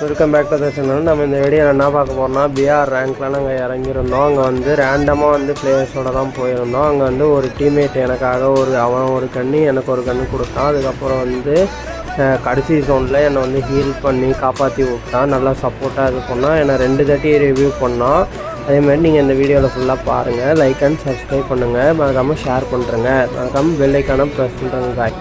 Welcome back to the channel. நம்ம இந்த வீடியோவில் என்ன பார்க்க போகிறோம்னா, பிஆர் ரேங்க்கில் நாங்கள் இறங்கியிருந்தோம். அங்கே வந்து ரேண்டமாக வந்து பிளேயர்ஸோடு தான் போயிருந்தோம். அங்கே வந்து ஒரு டீம்மேட் எனக்காக அவன் ஒரு கன்று எனக்கு ஒரு கன்று கொடுத்தான். அதுக்கப்புறம் வந்து கடைசி ஜோனில் என்னை வந்து ஹீல் பண்ணி காப்பாற்றி விட்டான். நல்லா சப்போர்ட்டாக இது பண்ணால் என்னை 2 தாட்டி ரிவ்யூ பண்ணான். அதேமாதிரி நீங்கள் இந்த வீடியோவில் ஃபுல்லாக பாருங்கள். லைக் அண்ட் சப்ஸ்கிரைப் பண்ணுங்கள். மறக்காமல் ஷேர் பண்ணுறேங்க. மறக்காமல் பெல் ஐக்கானை ப்ரெஸ் பண்ணுறேங்க. பாய்.